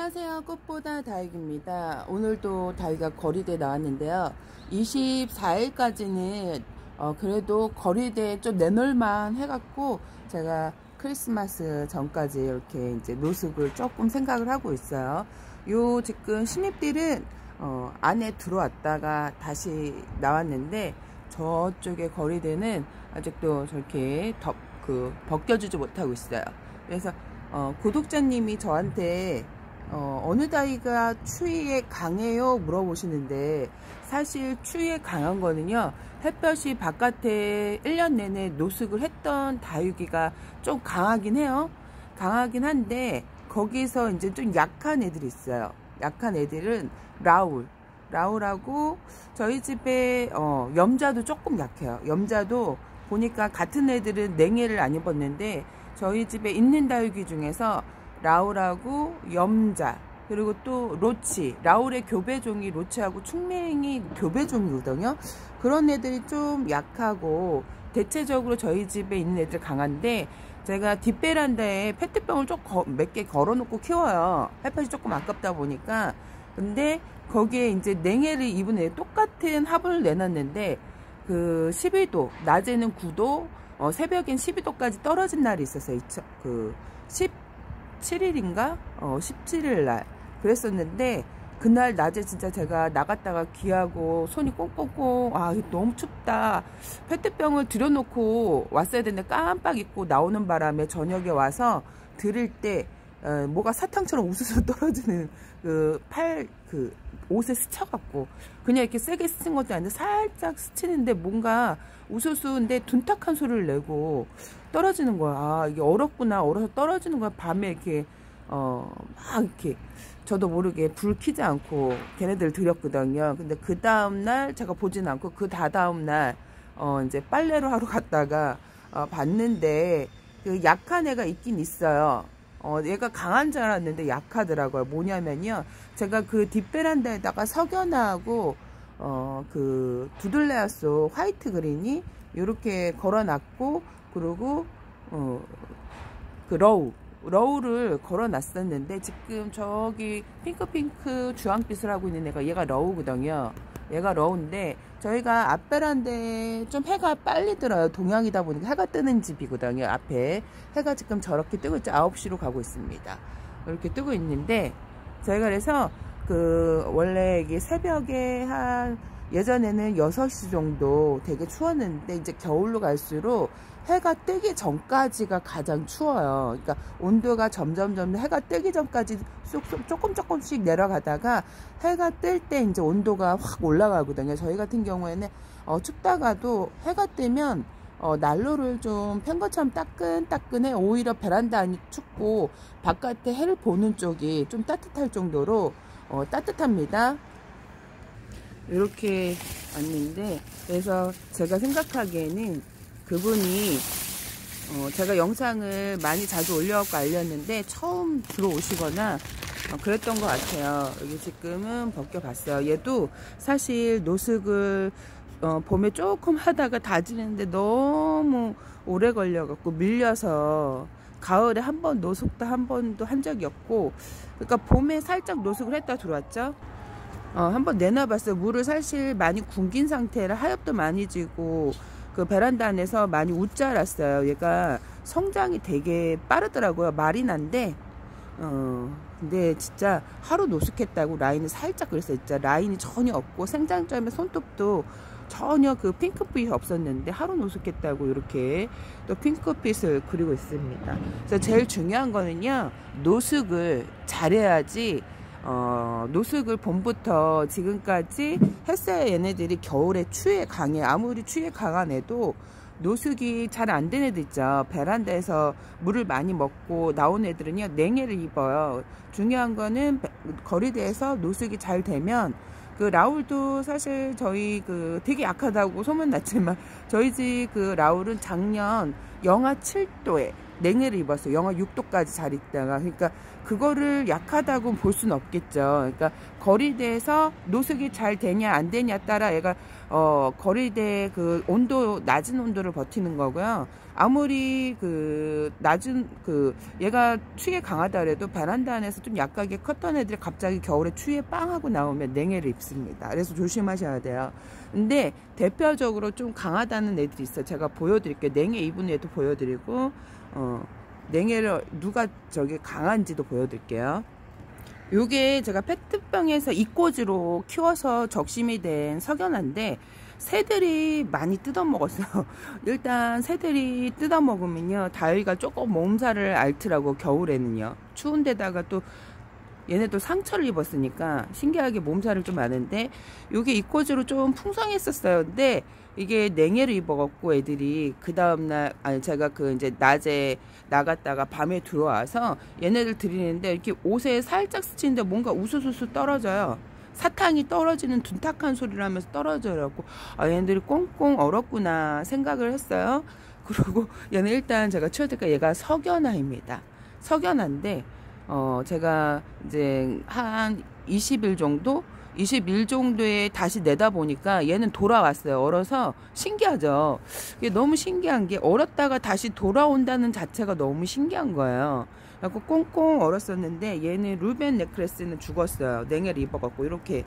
안녕하세요. 꽃보다 다육입니다. 오늘도 다육이가 거리대에 나왔는데요. 24일까지는 그래도 거리대에 좀 내놓을만 해갖고 제가 크리스마스 전까지 이렇게 이제 노숙을 조금 생각을 하고 있어요. 요 지금 신입들은 안에 들어왔다가 다시 나왔는데 저쪽에 거리대는 아직도 저렇게 벗겨주지 못하고 있어요. 그래서 구독자님이 저한테 어느 다육이가 추위에 강해요? 물어보시는데 사실 추위에 강한 거는요, 햇볕이 바깥에 1년 내내 노숙을 했던 다육이가 좀 강하긴 해요. 강하긴 한데 거기서 이제 좀 약한 애들이 있어요. 약한 애들은 라울하고 저희 집에 염자도 조금 약해요. 염자도 보니까 같은 애들은 냉해를 안 입었는데 저희 집에 있는 다육이 중에서 라울하고 염자 그리고 또 로치, 라울의 교배종이 로치하고 충맹이 교배종이거든요. 그런 애들이 좀 약하고 대체적으로 저희 집에 있는 애들 강한데 제가 뒷베란다에 페트병을 좀 몇 개 걸어 놓고 키워요. 햇볕이 조금 아깝다 보니까. 근데 거기에 이제 냉해를 입은 애 똑같은 화분을 내놨는데 그 12도, 낮에는 9도, 새벽엔 12도까지 떨어진 날이 있었어요. 17일인가? 17일 날 그랬었는데 그날 낮에 진짜 제가 나갔다가 귀하고 손이 꽁꽁꽁 너무 춥다 페트병을 들여놓고 왔어야 되는데 깜빡 잊고 나오는 바람에 저녁에 와서 들을 때 뭐가 사탕처럼 우수수 떨어지는 옷에 스쳐갖고 그냥 이렇게 세게 스친 것도 아닌데 살짝 스치는데 뭔가 우수수인데 둔탁한 소리를 내고 떨어지는 거야. 이게 얼었구나. 얼어서 떨어지는 거야. 밤에 이렇게 막 이렇게 저도 모르게 불 켜지 않고 걔네들 드렸거든요. 근데 그 다음날 제가 보진 않고 그 다다음날 이제 빨래로 하러 갔다가 봤는데 그 약한 애가 있긴 있어요. 얘가 강한 줄 알았는데 약하더라고요. 뭐냐면요, 제가 그 뒷베란다에다가 석연하고 그 두들레아소 화이트 그린이 이렇게 걸어놨고, 그리고 그 러우를 걸어놨었는데 지금 저기 핑크 주황빛을 하고 있는 애가 얘가 러우거든요. 얘가 러우인데 저희가 앞베란다에 좀 해가 빨리 들어요. 동양이다 보니까 해가 뜨는 집이거든요. 앞에 해가 지금 저렇게 뜨고 있죠. 9시로 가고 있습니다. 이렇게 뜨고 있는데 저희가 그래서 원래 이게 새벽에 예전에는 6시 정도 되게 추웠는데 이제 겨울로 갈수록 해가 뜨기 전까지가 가장 추워요. 그러니까 온도가 점점 해가 뜨기 전까지 조금씩 내려가다가 해가 뜰 때 이제 온도가 확 올라가거든요. 저희 같은 경우에는 춥다가도 해가 뜨면 난로를 좀 편 것처럼 따끈따끈해. 오히려 베란다 안이 춥고 바깥에 해를 보는 쪽이 좀 따뜻할 정도로 따뜻합니다. 이렇게 왔는데, 그래서 제가 생각하기에는 그분이 제가 영상을 많이 자주 올려갖고 알렸는데 처음 들어오시거나 그랬던 것 같아요. 여기 지금은 벗겨봤어요. 얘도 사실 노숙을 봄에 조금 하다가 다지는데 너무 오래 걸려갖고 밀려서 가을에 한 번 노숙도 한 번도 한 적이 없고, 그러니까 봄에 살짝 노숙을 했다 들어왔죠. 한번 내놔봤어요. 물을 사실 많이 굶긴 상태라 하엽도 많이 지고 그 베란다 안에서 많이 웃자랐어요. 얘가 성장이 되게 빠르더라고요. 말이 난데 근데 진짜 하루 노숙했다고 라인이 살짝 그랬어요. 진짜 라인이 전혀 없고 생장점에 손톱도 전혀 그 핑크빛이 없었는데 하루 노숙했다고 이렇게 또 핑크빛을 그리고 있습니다. 그래서 제일 중요한 거는요, 노숙을 잘해야지. 노숙을 봄부터 지금까지 했어야 얘네들이 겨울에 추위에 강해. 아무리 추위에 강한 애도 노숙이 잘 안 된 애들 있죠. 베란다에서 물을 많이 먹고 나온 애들은요, 냉해를 입어요. 중요한 거는 거리대에서 노숙이 잘 되면, 그 라울도 사실 저희 되게 약하다고 소문났지만 저희 집 라울은 작년 영하 7도에 냉해를 입었어요. 영하 6도까지 잘 있다가. 그러니까 그거를 약하다고 볼 수는 없겠죠. 그러니까 거리대에서 노숙이 잘 되냐 안 되냐 따라 얘가 거리대 그 온도, 낮은 온도를 버티는 거고요. 아무리 그 낮은 그 얘가 추위에 강하다 그래도 베란다 안에서 좀 약하게 컸던 애들이 갑자기 겨울에 추위에 빵 하고 나오면 냉해를 입습니다. 그래서 조심하셔야 돼요. 근데 대표적으로 좀 강하다는 애들이 있어요. 제가 보여드릴게요. 냉해 입은 애도 보여드리고 냉해를 누가 저기 강한지도 보여드릴게요. 요게 제가 페트병에서 이꼬지로 키워서 적심이 된 석연한데 새들이 많이 뜯어먹었어요. 일단 새들이 뜯어먹으면요 다육이가 조금 몸살을 앓더라고. 겨울에는요 추운 데다가 또 얘네도 상처를 입었으니까 신기하게 몸살을 좀 앓는데 요게 이꼬지로 좀 풍성했었어요. 근데 이게 냉해를 입어갖고 애들이 그 다음날 아니 제가 그 이제 낮에 나갔다가 밤에 들어와서 얘네들 들이는데 이렇게 옷에 살짝 스치는데 뭔가 우수수수 떨어져요. 사탕이 떨어지는 둔탁한 소리를 하면서 떨어져요. 아, 얘네들이 꽁꽁 얼었구나 생각을 했어요. 그리고 얘는 일단 제가 치워드릴까 얘가 석연아입니다. 석연아인데 제가 이제 한 20일 정도에 다시 내다 보니까 얘는 돌아왔어요. 얼어서 신기하죠. 이게 너무 신기한 게 얼었다가 다시 돌아온다는 자체가 너무 신기한 거예요. 그래서 꽁꽁 얼었었는데 얘는 루벤 네크레스는 죽었어요. 냉해를 입어갖고 이렇게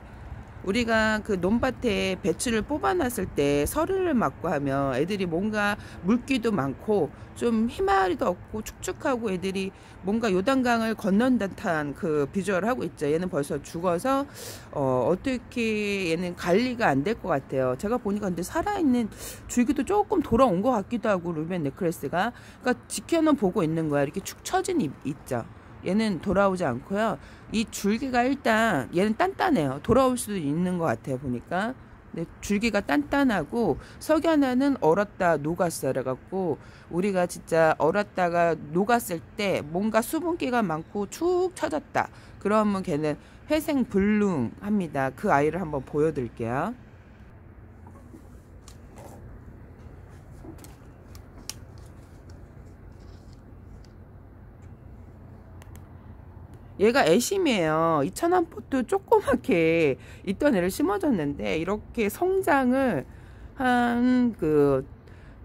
우리가 그 논밭에 배추를 뽑아놨을 때 서리를 맞고 하면 애들이 뭔가 물기도 많고 좀 희마리도 없고 축축하고 애들이 뭔가 요단강을 건넌 듯한 그 비주얼을 하고 있죠. 얘는 벌써 죽어서 어떻게 얘는 관리가 안 될 것 같아요. 제가 보니까 근데 살아있는 줄기도 조금 돌아온 것 같기도 하고 루벤 네크레스가 그러니까 지켜는 보고 있는 거야. 이렇게 축 처진 잎 있죠. 얘는 돌아오지 않고요. 이 줄기가 일단 얘는 단단해요. 돌아올 수도 있는 것 같아요. 보니까 근데 줄기가 단단하고 석연아는 얼었다 녹았어. 그래갖고 우리가 진짜 얼었다가 녹았을 때 뭔가 수분기가 많고 축 처졌다. 그러면 걔는 회생불능합니다. 그 아이를 한번 보여드릴게요. 얘가 애심이에요. 이 천안포트 조그맣게 있던 애를 심어줬는데 이렇게 성장을 한 그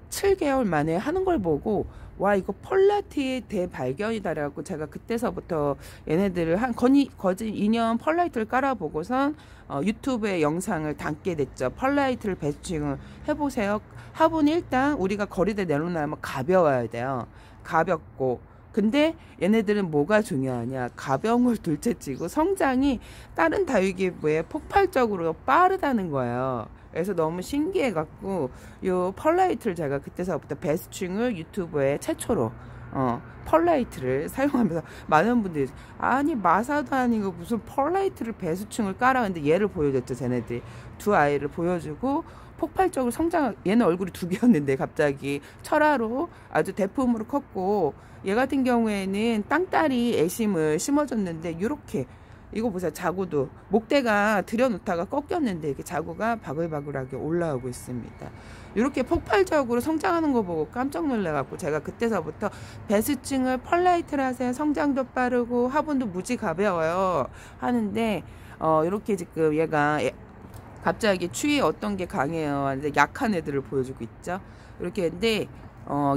7개월 만에 하는 걸 보고 와 이거 펄라이트의 대발견이다 라고 제가 그때서부터 얘네들을 한 거진 2년 펄라이트를 깔아보고선 유튜브에 영상을 담게 됐죠. 펄라이트를 배칭을 해보세요. 화분이 일단 우리가 거리대 내놓으면 가벼워야 돼요. 가볍고 근데 얘네들은 뭐가 중요하냐 가벼운 걸 둘째치고 성장이 다른 다육이에 비해 폭발적으로 빠르다는 거예요. 그래서 너무 신기해 갖고 요 펄라이트를 제가 그때서부터 베스충을 유튜브에 최초로 펄라이트를 사용하면서 많은 분들이 아니 마사도 아니고 무슨 펄라이트를 베스충을 깔아. 근데 얘를 보여줬죠. 쟤네들이 두 아이를 보여주고 폭발적으로 성장. 얘는 얼굴이 두 개였는데 갑자기 철화로 아주 대품으로 컸고 얘 같은 경우에는 땅따리 애심을 심어줬는데 이렇게 이거 보세요. 자구도 목대가 들여놓다가 꺾였는데 이렇게 자구가 바글바글하게 올라오고 있습니다. 이렇게 폭발적으로 성장하는 거 보고 깜짝 놀라갖고 제가 그때서부터 베스충을 펄라이트를 하세요. 성장도 빠르고 화분도 무지 가벼워요 하는데 이렇게 지금 얘가 갑자기 추위에 어떤 게 강해요. 약한 애들을 보여주고 있죠. 이렇게 근데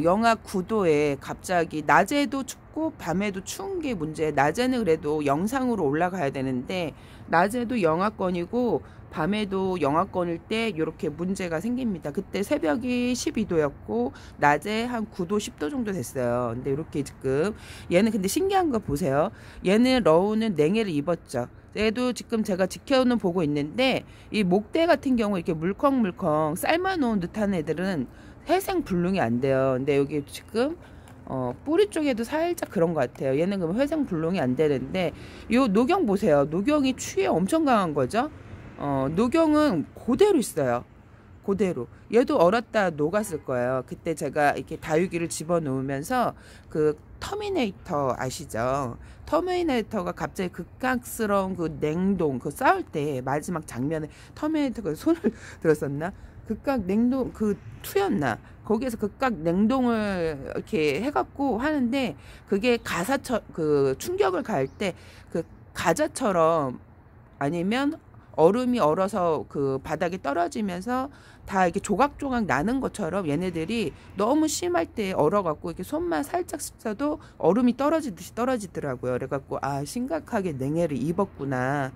영하 9도에 갑자기 낮에도 춥고 밤에도 추운 게 문제예요. 낮에는 그래도 영상으로 올라가야 되는데 낮에도 영하권이고 밤에도 영하권일 때 이렇게 문제가 생깁니다. 그때 새벽이 12도였고 낮에 한 9도 10도 정도 됐어요. 근데 이렇게 지금 얘는 근데 신기한 거 보세요. 얘는 러우는 냉해를 입었죠. 얘도 지금 제가 지켜는 보고 있는데 이 목대 같은 경우 이렇게 물컹물컹 삶아놓은 듯한 애들은 회생불능이 안 돼요. 근데 여기 지금 뿌리 쪽에도 살짝 그런 것 같아요. 얘는 그럼 회생불능이 안 되는데 요 노경 보세요. 노경이 추위에 엄청 강한 거죠. 노경은 그대로 있어요. 그대로. 얘도 얼었다 녹았을 거예요. 그때 제가 이렇게 다육이를 집어넣으면서 그 터미네이터 아시죠? 터미네이터가 갑자기 극각스러운 그 냉동 그 싸울 때 마지막 장면에 터미네이터가 손을 들었었나? 극각 냉동 그 투였나 거기에서 극각 냉동을 이렇게 해갖고 하는데 그게 가사처 그 충격을 가할 때 그 가자처럼 아니면 얼음이 얼어서 그 바닥에 떨어지면서 다 이렇게 조각조각 나는 것처럼 얘네들이 너무 심할 때 얼어갖고 이렇게 손만 살짝 씻어도 얼음이 떨어지듯이 떨어지더라고요. 그래갖고 아 심각하게 냉해를 입었구나.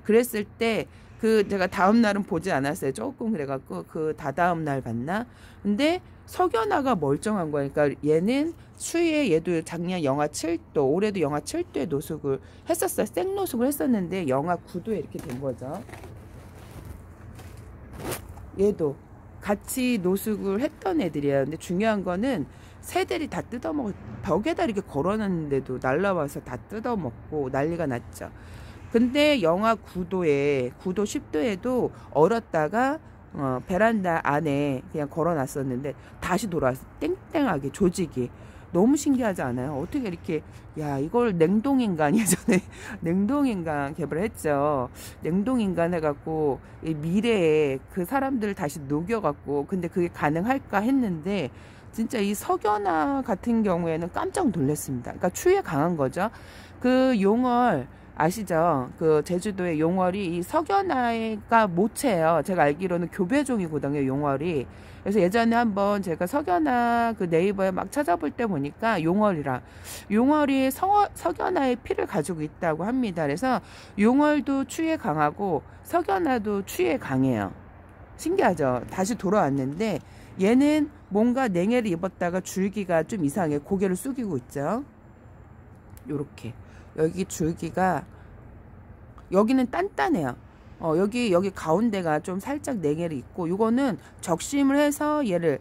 그랬을 때 그 제가 다음 날은 보지 않았어요. 조금 그래갖고 그 다다음 날 봤나? 근데 석연아가 멀쩡한 거니까 그러니까 얘는 추위에 얘도 작년 영하 7도 올해도 영하 7도에 노숙을 했었어요. 생노숙을 했었는데 영하 9도에 이렇게 된 거죠. 얘도 같이 노숙을 했던 애들이에요. 근데 중요한 거는 새들이 다 뜯어먹어 벽에다 이렇게 걸어놨는데도 날라와서 다 뜯어먹고 난리가 났죠. 근데 영하 9도에 9도 10도에도 얼었다가 베란다 안에 그냥 걸어놨었는데 다시 돌아왔어. 땡땡하게 조직이 너무 신기하지 않아요? 어떻게 이렇게 야 이걸 냉동인간 예전에 냉동인간 개발했죠. 냉동인간 해갖고 미래에 그 사람들을 다시 녹여갖고 근데 그게 가능할까 했는데 진짜 이 석연아 같은 경우에는 깜짝 놀랐습니다. 그러니까 추위에 강한 거죠. 그 용월 아시죠? 그 제주도의 용월이 이 석연아가 모체예요. 제가 알기로는 교배종이거든요, 용월이. 그래서 예전에 한번 제가 석연아 그 네이버에 막 찾아볼 때 보니까 용월이 석연아의 피를 가지고 있다고 합니다. 그래서 용월도 추위에 강하고 석연아도 추위에 강해요. 신기하죠? 다시 돌아왔는데 얘는 뭔가 냉해를 입었다가 줄기가 좀 이상해. 고개를 숙이고 있죠. 요렇게. 여기 줄기가 여기는 단단해요. 여기 가운데가 좀 살짝 냉해를 입고 요거는 적심을 해서 얘를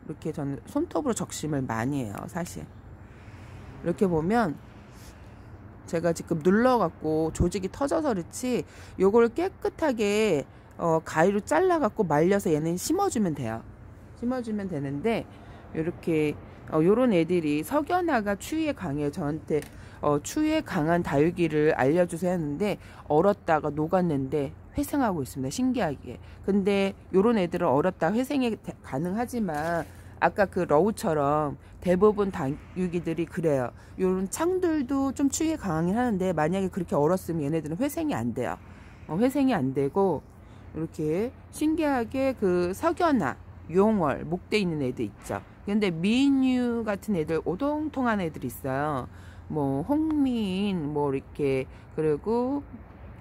이렇게 저는 손톱으로 적심을 많이 해요. 사실 이렇게 보면 제가 지금 눌러갖고 조직이 터져서 그렇지 요걸 깨끗하게 가위로 잘라갖고 말려서 얘는 심어주면 돼요. 심어주면 되는데 이렇게 요런 애들이 석연아가 추위에 강해요. 저한테 추위에 강한 다육이를 알려주세요 했는데 얼었다가 녹았는데 회생하고 있습니다. 신기하게. 근데 요런 애들은 얼었다가 회생이 가능하지만 아까 그 러우처럼 대부분 다육이들이 그래요. 요런 창들도 좀 추위에 강하긴 하는데 만약에 그렇게 얼었으면 얘네들은 회생이 안 돼요. 회생이 안 되고 이렇게 신기하게 그 석연아 용월 목대 있는 애들 있죠. 근데 미인유 같은 애들 오동통한 애들이 있어요. 뭐 홍미인 뭐 이렇게 그리고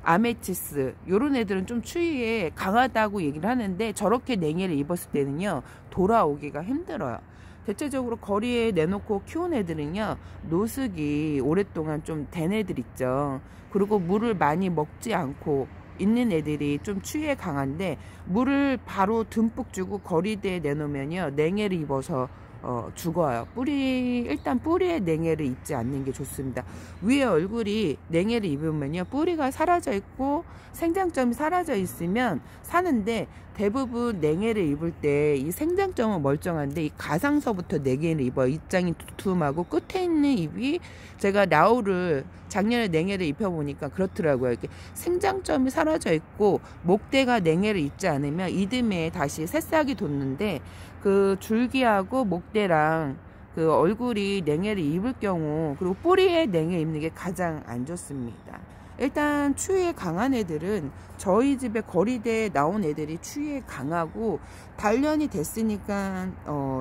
아메치스 요런 애들은 좀 추위에 강하다고 얘기를 하는데 저렇게 냉해를 입었을 때는요 돌아오기가 힘들어요. 대체적으로 거리에 내놓고 키운 애들은요 노숙이 오랫동안 좀 된 애들 있죠. 그리고 물을 많이 먹지 않고 있는 애들이 좀 추위에 강한데 물을 바로 듬뿍 주고 거리대에 내놓으면요 냉해를 입어서 죽어요. 일단 뿌리에 냉해를 입지 않는 게 좋습니다. 위에 얼굴이 냉해를 입으면요 뿌리가 사라져 있고 생장점이 사라져 있으면 사는데 대부분 냉해를 입을 때 이 생장점은 멀쩡한데 이 가상서부터 냉해를 입어요. 입장이 두툼하고 끝에 있는 입이 제가 라우를 작년에 냉해를 입혀보니까 그렇더라고요. 이렇게 생장점이 사라져 있고 목대가 냉해를 입지 않으면 이듬해 다시 새싹이 돋는데 그 줄기하고 목대랑 그 얼굴이 냉해를 입을 경우 그리고 뿌리에 냉해 입는 게 가장 안 좋습니다. 일단 추위에 강한 애들은 저희 집에 거리대에 나온 애들이 추위에 강하고 단련이 됐으니까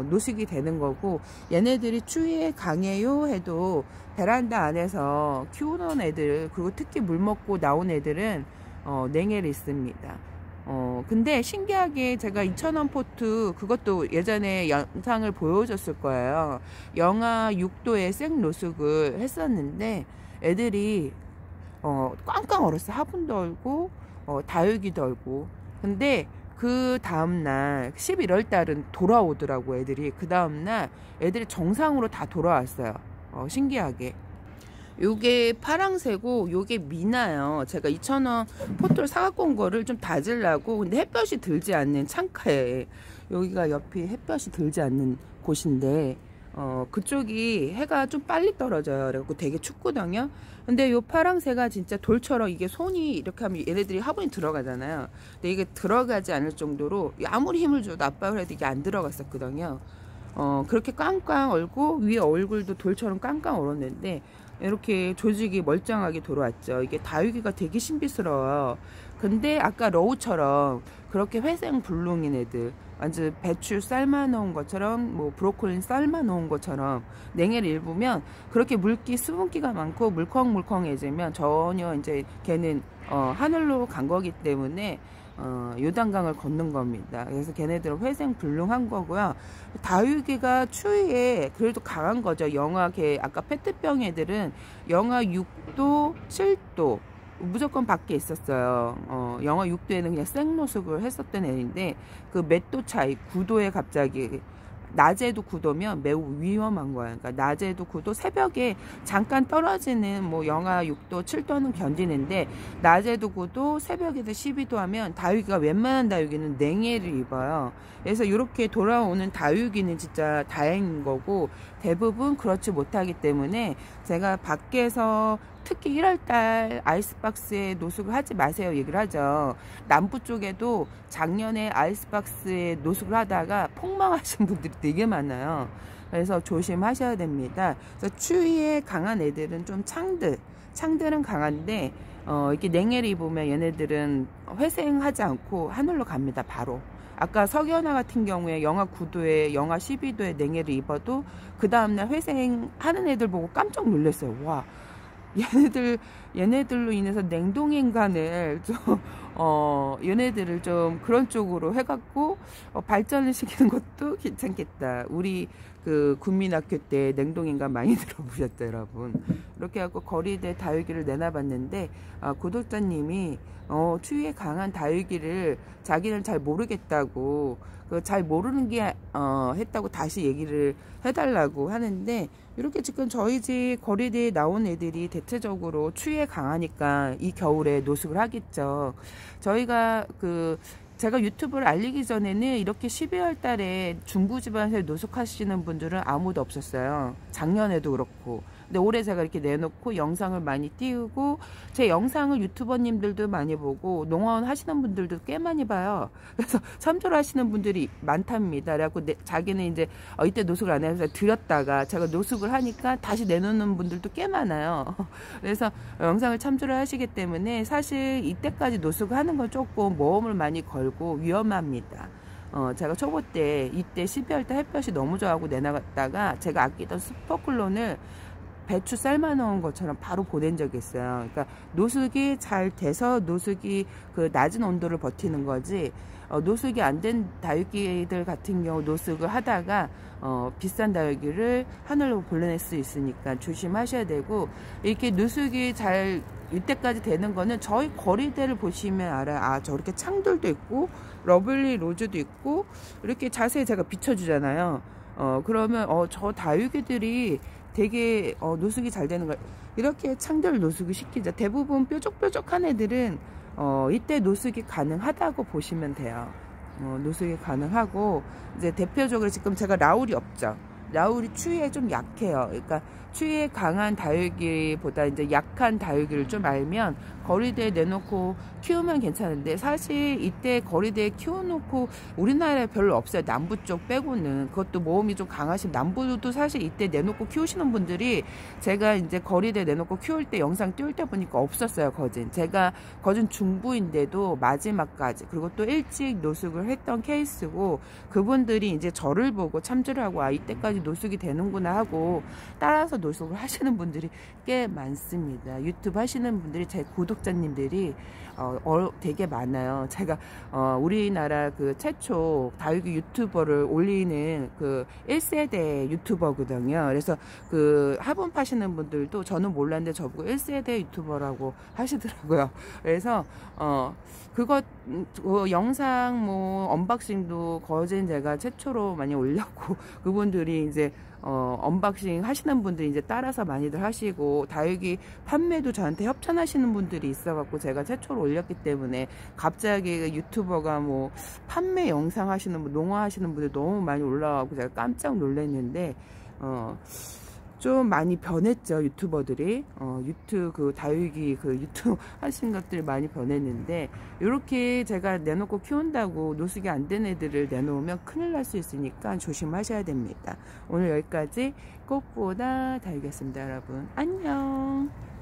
노숙이 되는 거고 얘네들이 추위에 강해요 해도 베란다 안에서 키우는 애들 그리고 특히 물 먹고 나온 애들은 냉해를 입습니다. 근데 신기하게 제가 2,000원 포트 그것도 예전에 영상을 보여줬을 거예요. 영하 6도에 생노숙을 했었는데 애들이 꽝꽝 얼었어. 화분도 얼고 다육이도 얼고. 근데 그 다음날 11월 달은 돌아오더라고 애들이. 그 다음날 애들이 정상으로 다 돌아왔어요. 신기하게. 요게 파랑새고 요게 미나요. 제가 2,000원 포트를 사갖고 온 거를 좀 다지려고. 근데 햇볕이 들지 않는 창가에 여기가 옆에 햇볕이 들지 않는 곳인데 그쪽이 해가 좀 빨리 떨어져요. 그래갖고 되게 춥거든요. 근데 요 파랑새가 진짜 돌처럼 이게 손이 이렇게 하면 얘네들이 화분이 들어가잖아요. 근데 이게 들어가지 않을 정도로 아무리 힘을 줘도 압박을 해도 이게 안 들어갔었거든요. 그렇게 꽝꽝 얼고 위에 얼굴도 돌처럼 꽝꽝 얼었는데 이렇게 조직이 멀쩡하게 돌아왔죠. 이게 다육이가 되게 신비스러워요. 근데 아까 러우처럼 그렇게 회생 불능인 애들, 완전 배추 삶아 놓은 것처럼 뭐 브로콜리 삶아 놓은 것처럼 냉해를 입으면 그렇게 물기 수분기가 많고 물컹물컹해지면 전혀 이제 걔는 하늘로 간 거기 때문에 요단강을 걷는 겁니다. 그래서 걔네들은 회생불능한 거고요. 다육이가 추위에 그래도 강한 거죠. 영하 아까 페트병 애들은 영하 6도, 7도 무조건 밖에 있었어요. 영하 6도에는 그냥 생노숙을 했었던 애인데 그 몇 도 차이, 9도에 갑자기 낮에도 9도면 매우 위험한 거예요. 그러니까 낮에도 9도, 새벽에 잠깐 떨어지는 뭐 영하 6도, 7도는 견디는데 낮에도 9도, 새벽에도 12도 하면 다육이가 웬만한 다육이는 냉해를 입어요. 그래서 이렇게 돌아오는 다육이는 진짜 다행인 거고 대부분 그렇지 못하기 때문에 제가 밖에서 특히 1월달 아이스박스에 노숙을 하지 마세요 얘기를 하죠. 남부 쪽에도 작년에 아이스박스에 노숙을 하다가 폭망하신 분들이 되게 많아요. 그래서 조심하셔야 됩니다. 그래서 추위에 강한 애들은 좀 창들은 강한데 이렇게 냉해를 입으면 얘네들은 회생하지 않고 하늘로 갑니다. 바로. 아까 석연아 같은 경우에 영하 9도에 영하 12도에 냉해를 입어도 그 다음날 회생하는 애들 보고 깜짝 놀랐어요. 와, 얘네들로 인해서 냉동인간을 좀 얘네들을 좀 그런 쪽으로 해갖고 발전을 시키는 것도 괜찮겠다. 우리 그 국민학교 때 냉동인간 많이 들어보셨죠, 여러분? 이렇게 해갖고 거리대 다육이를 내놔봤는데 구독자님이 추위에 강한 다육이를 자기는 잘 모르겠다고 잘 모르는 게 했다고 다시 얘기를 해달라고 하는데 이렇게 지금 저희 집 거리대에 나온 애들이 대체적으로 추위에 강하니까 이 겨울에 노숙을 하겠죠. 저희가 제가 유튜브를 알리기 전에는 이렇게 12월 달에 중부지방에서 노숙하시는 분들은 아무도 없었어요. 작년에도 그렇고. 근데 올해 제가 이렇게 내놓고 영상을 많이 띄우고 제 영상을 유튜버님들도 많이 보고 농원 하시는 분들도 꽤 많이 봐요. 그래서 참조를 하시는 분들이 많답니다. 그래갖고 자기는 이제 이때 노숙을 안 해서 드렸다가 제가 노숙을 하니까 다시 내놓는 분들도 꽤 많아요. 그래서 영상을 참조를 하시기 때문에 사실 이때까지 노숙을 하는 건 조금 모험을 많이 걸고 위험합니다. 제가 초보 때 이때 12월 때 햇볕이 너무 좋아하고 내나갔다가 제가 아끼던 스퍼클론을 배추 삶아 놓은 것처럼 바로 보낸 적이 있어요. 그러니까 노숙이 잘 돼서 노숙이 그 낮은 온도를 버티는 거지 노숙이 안 된 다육이들 같은 경우 노숙을 하다가 비싼 다육이를 하늘로 보내낼 수 있으니까 조심하셔야 되고 이렇게 노숙이 잘 이때까지 되는 거는 저희 거리대를 보시면 알아요. 저렇게 창들도 있고 러블리 로즈도 있고 이렇게 자세히 제가 비춰주잖아요. 그러면 저 다육이들이 되게 노숙이 잘 되는 거예요. 이렇게 창들 노숙을 시키죠. 대부분 뾰족뾰족한 애들은 이때 노숙이 가능하다고 보시면 돼요. 노숙이 가능하고 이제 대표적으로 지금 제가 라울이 없죠. 라울이 추위에 좀 약해요. 그러니까 추위에 강한 다육이보다 이제 약한 다육이를 좀 알면 거리대에 내놓고 키우면 괜찮은데 사실 이때 거리대에 키워놓고 우리나라에 별로 없어요. 남부 쪽 빼고는. 그것도 모험이 좀 강하신 남부도 사실 이때 내놓고 키우시는 분들이 제가 이제 거리대에 내놓고 키울 때 영상 띄울 때 보니까 없었어요. 거진. 제가 거진 중부인데도 마지막까지 그리고 또 일찍 노숙을 했던 케이스고 그분들이 이제 저를 보고 참조를 하고 이때까지 노숙이 되는구나 하고 따라서 노숙을 하시는 분들이 꽤 많습니다. 유튜브 하시는 분들이 제 구독자님들이 되게 많아요. 제가 우리나라 그 최초 다육이 유튜버를 올리는 그 1세대 유튜버거든요. 그래서 그 화분 파시는 분들도 저는 몰랐는데 저보고 1세대 유튜버라고 하시더라고요. 그래서 그거 영상 뭐 언박싱도 거진 제가 최초로 많이 올렸고 그분들이 이제 언박싱 하시는 분들이 이제 따라서 많이들 하시고 다육이 판매도 저한테 협찬하시는 분들이 있어갖고 제가 최초로 올렸기 때문에 갑자기 유튜버가 뭐 판매 영상 하시는 분, 농화 하시는 분들 너무 많이 올라와갖고 제가 깜짝 놀랐는데 좀 많이 변했죠. 유튜버들이 그 다육이 그 유튜브 하신 것들이 많이 변했는데, 이렇게 제가 내놓고 키운다고 노숙이 안 된 애들을 내놓으면 큰일 날 수 있으니까 조심하셔야 됩니다. 오늘 여기까지 꽃보다 다육이었습니다. 여러분 안녕.